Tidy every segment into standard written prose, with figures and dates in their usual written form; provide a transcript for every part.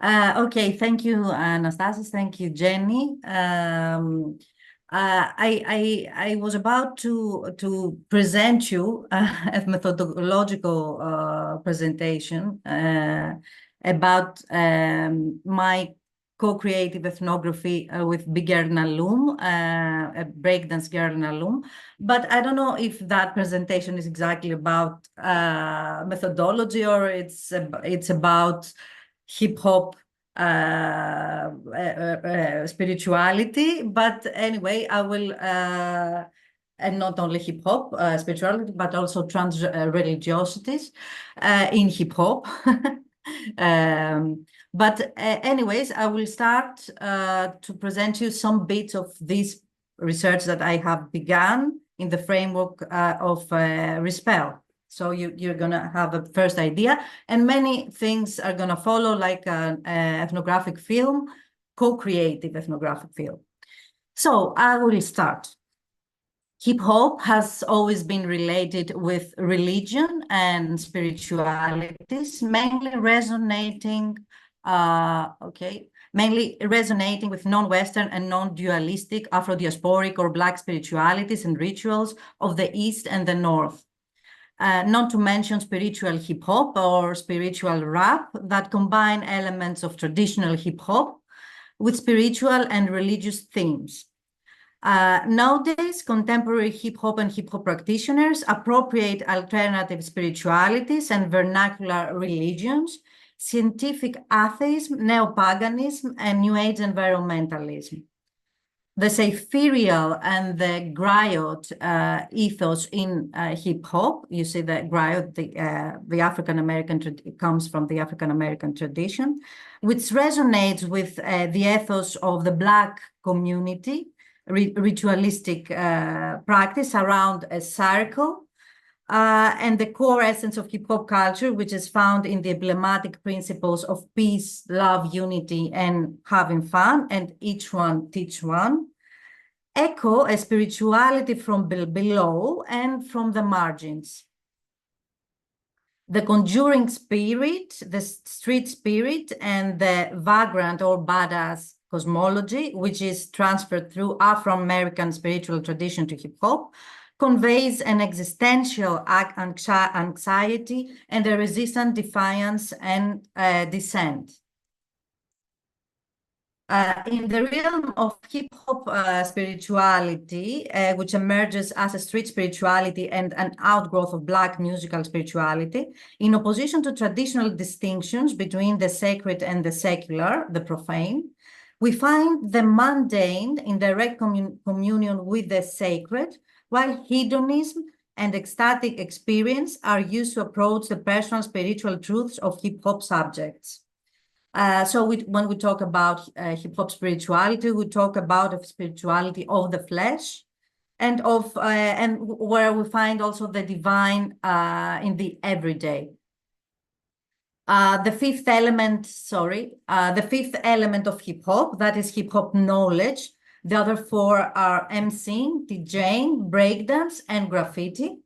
Okay, thank you, Anastasis. Thank you, Jenny. I was about to present you a methodological presentation about my co-creative ethnography with Big Girl in a Loom, a breakdance girl in a loom. But I don't know if that presentation is exactly about methodology or it's about hip hop spirituality. But anyway, I will, and not only hip hop spirituality, but also trans religiosities in hip hop. But anyways, I will start to present you some bits of this research that I have begun in the framework of ReSpell. So you're going to have a first idea, and many things are going to follow, like an ethnographic film, co-creative ethnographic film. So I will start. Hip hop has always been related with religion and spiritualities, mainly resonating with non-Western and non-dualistic Afro-diasporic or Black spiritualities and rituals of the East and the North. Not to mention spiritual hip-hop or spiritual rap that combine elements of traditional hip-hop with spiritual and religious themes. Nowadays, contemporary hip-hop and hip-hop practitioners appropriate alternative spiritualities and vernacular religions, scientific atheism, neo-paganism, and New Age environmentalism. The ethereal and the griot ethos in hip-hop, you see that griot, the African-American, comes from the African-American tradition, which resonates with the ethos of the Black community, ritualistic practice around a circle, and the core essence of hip-hop culture, which is found in the emblematic principles of peace, love, unity, and having fun, and each one teach one. Echo a spirituality from below and from the margins. The conjuring spirit, the street spirit, and the vagrant or badass cosmology, which is transferred through Afro-American spiritual tradition to hip-hop, conveys an existential anxiety and a resistant defiance and dissent. In the realm of hip-hop spirituality, which emerges as a street spirituality and an outgrowth of Black musical spirituality, in opposition to traditional distinctions between the sacred and the secular, the profane, we find the mundane in direct communion with the sacred, while hedonism and ecstatic experience are used to approach the personal spiritual truths of hip-hop subjects. So when we talk about hip-hop spirituality, we talk about a spirituality of the flesh, and where we find also the divine in the everyday. The fifth element of hip-hop, that is hip-hop knowledge. The other four are MCing, DJing, breakdance, and graffiti.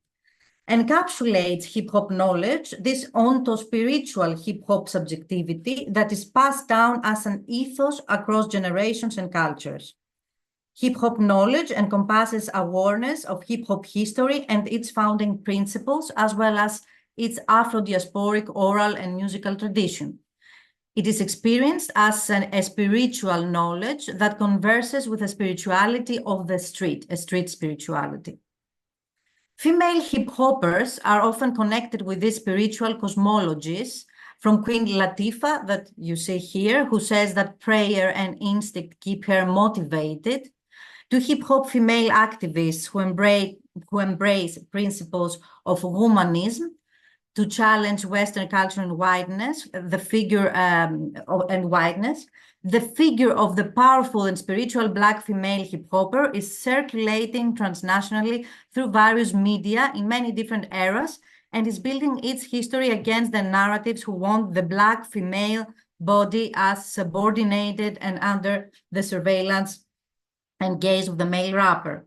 Encapsulates hip-hop knowledge, this onto-spiritual hip-hop subjectivity that is passed down as an ethos across generations and cultures. Hip-hop knowledge encompasses awareness of hip-hop history and its founding principles, as well as its Afro-diasporic oral and musical tradition. It is experienced as a spiritual knowledge that converses with the spirituality of the street, a street spirituality. Female hip-hoppers are often connected with these spiritual cosmologies, from Queen Latifah, that you see here, who says that prayer and instinct keep her motivated, to hip-hop female activists who embrace principles of womanism to challenge Western culture and whiteness, the figure of the powerful and spiritual Black female hip-hopper is circulating transnationally through various media in many different eras and is building its history against the narratives who want the Black female body as subordinated and under the surveillance and gaze of the male rapper.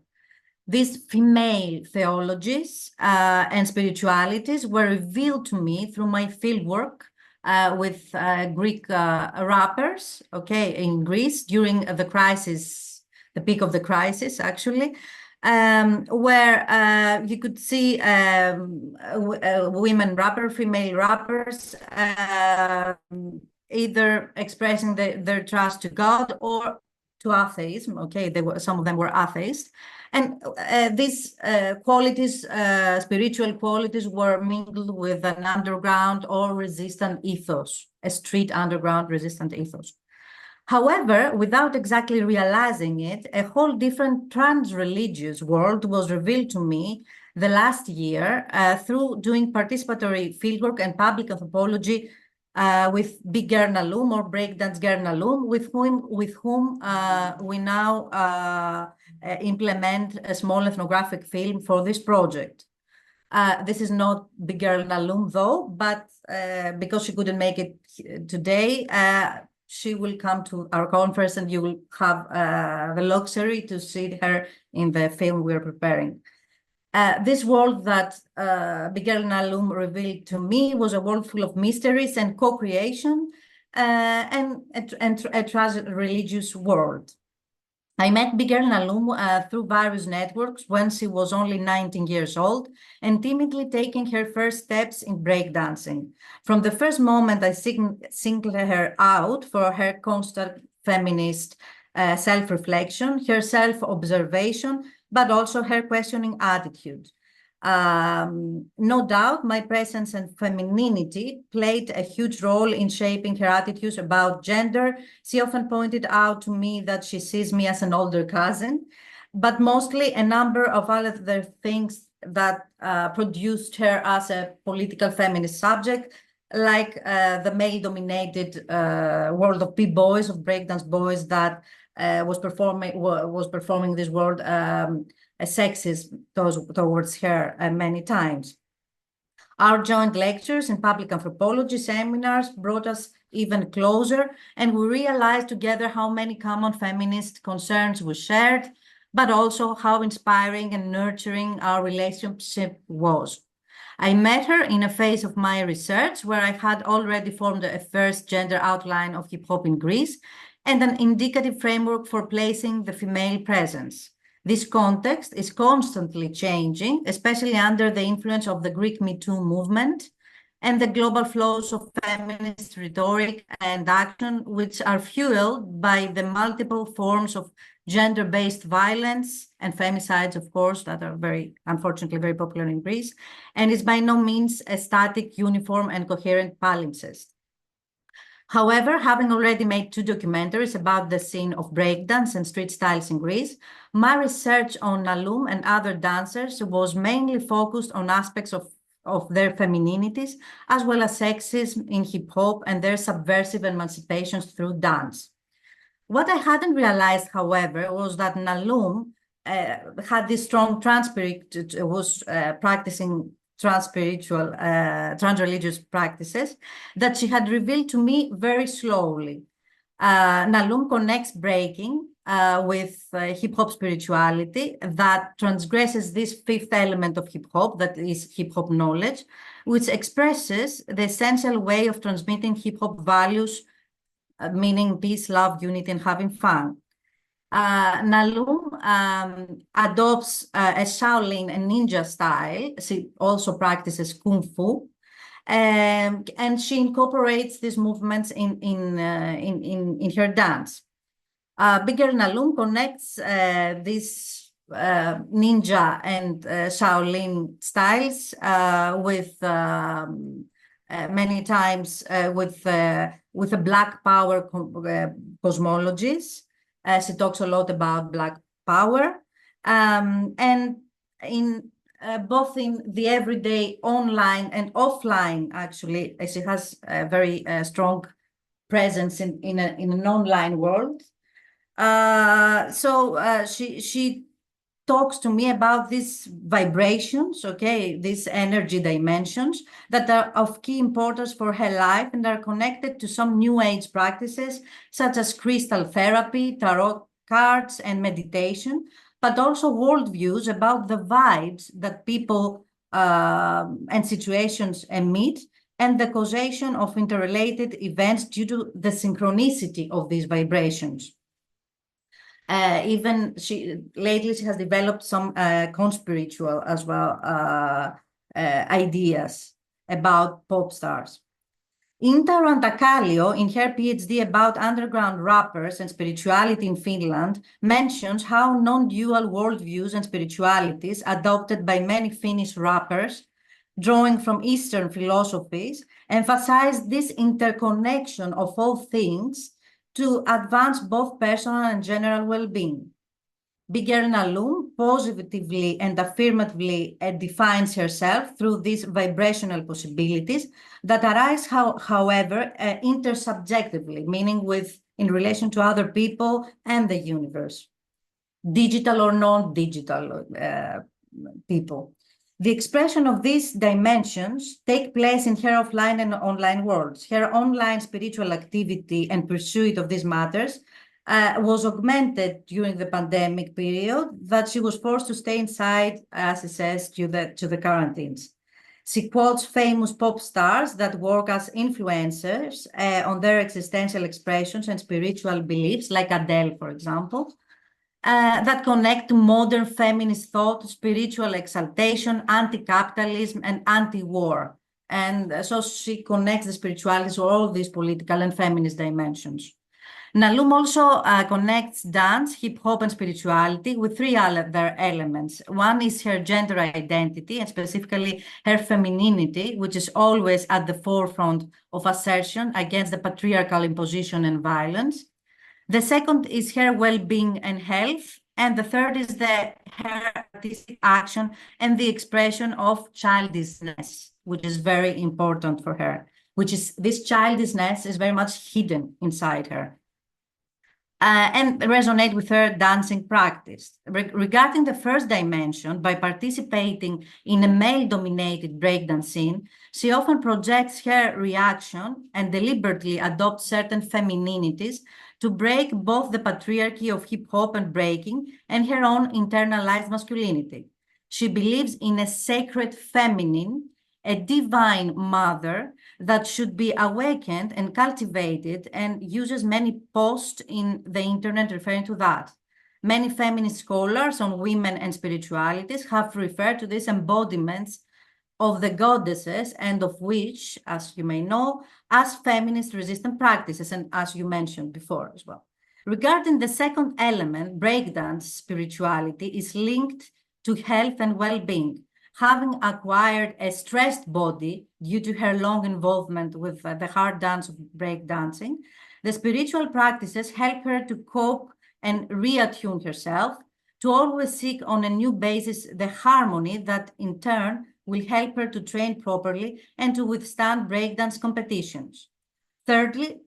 These female theologies and spiritualities were revealed to me through my fieldwork with Greek rappers, okay, in Greece during the crisis, the peak of the crisis, actually, where you could see women rappers, female rappers, either expressing their trust to God or to atheism. Okay, some of them were atheists. And these qualities, spiritual qualities, were mingled with an underground or resistant ethos, a street underground resistant ethos. However, without exactly realizing it, a whole different trans-religious world was revealed to me the last year through doing participatory fieldwork and public anthropology with Big Girl Nalum, or Breakdance Girl Nalum, with whom we now implement a small ethnographic film for this project. This is not Big Girl Nalum, though, but because she couldn't make it today, she will come to our conference and you will have the luxury to see her in the film we're preparing. This world that Big Girl Nalum revealed to me was a world full of mysteries and co-creation and a trans-religious world. I met Big Girl Nalum through various networks when she was only 19 years old and timidly taking her first steps in breakdancing. From the first moment, I singled her out for her constant feminist self-reflection, her self-observation, but also her questioning attitude. No doubt, my presence and femininity played a huge role in shaping her attitudes about gender. She often pointed out to me that she sees me as an older cousin, but mostly a number of other things that produced her as a political feminist subject, like the male-dominated world of b-boys, of breakdance boys, that was performing this world a sexism towards her many times. Our joint lectures and public anthropology seminars brought us even closer, and we realized together how many common feminist concerns we shared, but also how inspiring and nurturing our relationship was. I met her in a phase of my research where I had already formed a first gender outline of hip-hop in Greece and an indicative framework for placing the female presence. This context is constantly changing, especially under the influence of the Greek Me Too movement and the global flows of feminist rhetoric and action, which are fueled by the multiple forms of gender-based violence and femicides, of course, that are unfortunately very popular in Greece, and is by no means a static, uniform, and coherent palimpsest. However, having already made 2 documentaries about the scene of breakdance and street styles in Greece, my research on Nalum and other dancers was mainly focused on aspects of their femininities, as well as sexism in hip-hop and their subversive emancipations through dance. What I hadn't realized, however, was that Nalum had this strong was practicing trans-spiritual, trans-religious practices that she had revealed to me very slowly. Nalum connects breaking with hip-hop spirituality that transgresses this 5th element of hip-hop, that is hip-hop knowledge, which expresses the essential way of transmitting hip-hop values, meaning peace, love, unity, and having fun. Nalum adopts a Shaolin and ninja style. She also practices Kung Fu, and she incorporates these movements in her dance. Big Girl Nalum connects these ninja and Shaolin styles with many times with the Black Power cosmologies. She talks a lot about Black Power, and in both in the everyday online and offline, actually, she has a very strong presence in an online world. She talks to me about these vibrations, okay, these energy dimensions that are of key importance for her life and are connected to some new age practices such as crystal therapy, tarot cards, and meditation, but also worldviews about the vibes that people and situations emit and the causation of interrelated events due to the synchronicity of these vibrations. Even lately she has developed some conspiritual as well ideas about pop stars. Inta Rantakalio, in her PhD about underground rappers and spirituality in Finland, mentions how non-dual worldviews and spiritualities adopted by many Finnish rappers, drawing from Eastern philosophies, emphasize this interconnection of all things to advance both personal and general well-being. Bigger Nalum positively and affirmatively defines herself through these vibrational possibilities that arise, however, intersubjectively, meaning in relation to other people and the universe, digital or non-digital people. The expression of these dimensions take place in her offline and online worlds. Her online spiritual activity and pursuit of these matters was augmented during the pandemic period that she was forced to stay inside, as it says, to the quarantines. She quotes famous pop stars that work as influencers on their existential expressions and spiritual beliefs, like Adele, for example, that connect to modern feminist thought, spiritual exaltation, anti-capitalism, and anti-war. And so she connects the spiritualities to all these political and feminist dimensions. Nalum also connects dance, hip-hop, and spirituality with three other elements. One is her gender identity, and specifically her femininity, which is always at the forefront of assertion against the patriarchal imposition and violence. The second is her well-being and health. And the third is her artistic action and the expression of childishness, which is very important for her, this childishness is very much hidden inside her. And resonate with her dancing practice. Regarding the first dimension, by participating in a male-dominated breakdance scene, she often projects her reaction and deliberately adopts certain femininities to break both the patriarchy of hip-hop and breaking and her own internalized masculinity. She believes in a sacred feminine, a divine mother that should be awakened and cultivated, and uses many posts in the internet referring to that. Many feminist scholars on women and spiritualities have referred to these embodiments of the goddesses, and of which, as you may know, as feminist resistant practices, and as you mentioned before as well. Regarding the second element, breakdance spirituality is linked to health and well-being. Having acquired a stressed body due to her long involvement with the hard dance of breakdancing, the spiritual practices help her to cope and reattune herself, to always seek on a new basis the harmony that in turn will help her to train properly and to withstand breakdance competitions. Thirdly,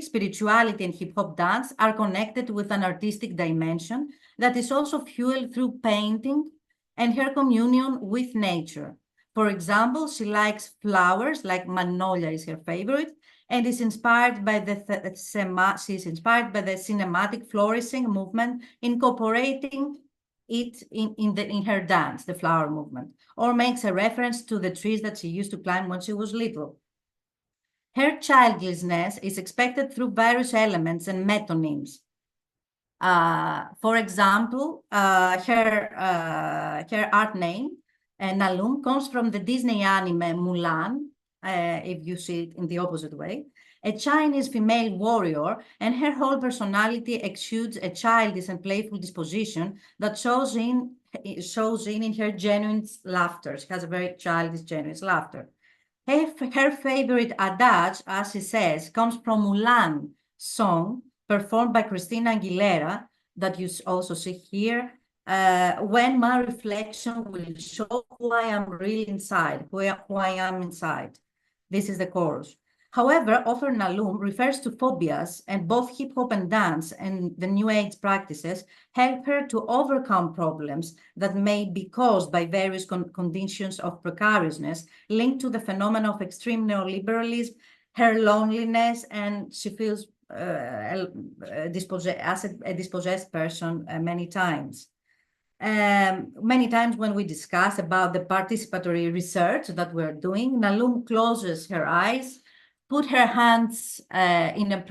spirituality and hip-hop dance are connected with an artistic dimension that is also fueled through painting and her communion with nature. For example, she likes flowers, like magnolia is her favorite, and is inspired by she's inspired by the cinematic flourishing movement, incorporating it in her dance, the flower movement, or makes a reference to the trees that she used to climb when she was little. Her childlessness is expected through various elements and metonyms. For example, her art name, Nalum, comes from the Disney anime Mulan, if you see it in the opposite way, a Chinese female warrior, and her whole personality exudes a childish and playful disposition that shows in her genuine laughter. She has a very childish, genuine laughter. Her favorite adage, as she says, comes from Mulan song, performed by Christina Aguilera, that you also see here, when my reflection will show who I am really inside, who I am inside. This is the chorus. However, Offer Nalum refers to phobias, and both hip-hop and dance and the New Age practices help her to overcome problems that may be caused by various conditions of precariousness linked to the phenomenon of extreme neoliberalism, her loneliness, and she feels as a dispossessed person many times. Many times when we discuss about the participatory research that we're doing, Nalum closes her eyes, put her hands in the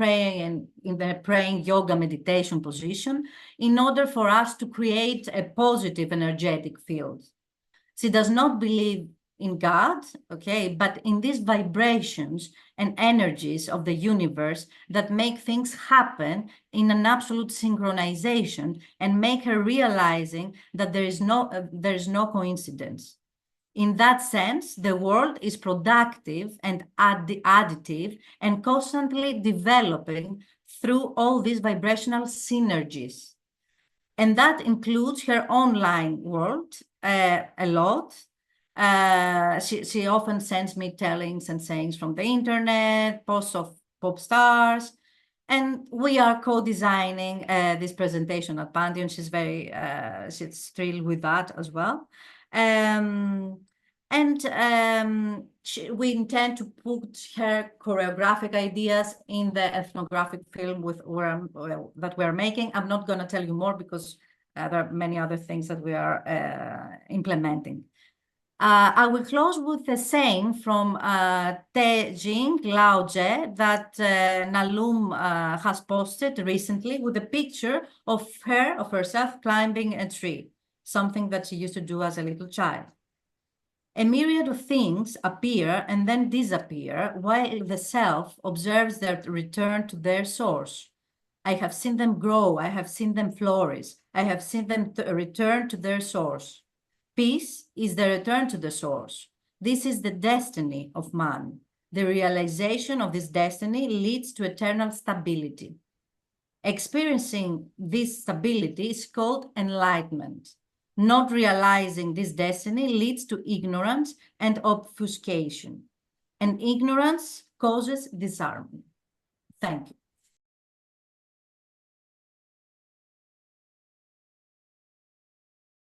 praying yoga meditation position in order for us to create a positive energetic field. She does not believe in God, okay, but in these vibrations and energies of the universe that make things happen in an absolute synchronization and make her realizing that there is no coincidence. In that sense, the world is productive and additive and constantly developing through all these vibrational synergies. And that includes her online world a lot. She often sends me tellings and sayings from the internet, posts of pop stars, and we are co-designing this presentation at Panteion. She's thrilled with that as well. We intend to put her choreographic ideas in the ethnographic film that we're making. I'm not going to tell you more because there are many other things that we are implementing. I will close with a saying from Te Jing Lao Tse that Nalum has posted recently with a picture of herself climbing a tree, something that she used to do as a little child. A myriad of things appear and then disappear while the self observes their return to their source. I have seen them grow, I have seen them flourish, I have seen them return to their source. Peace is the return to the source. This is the destiny of man. The realization of this destiny leads to eternal stability. Experiencing this stability is called enlightenment. Not realizing this destiny leads to ignorance and obfuscation. And ignorance causes disharmony. Thank you.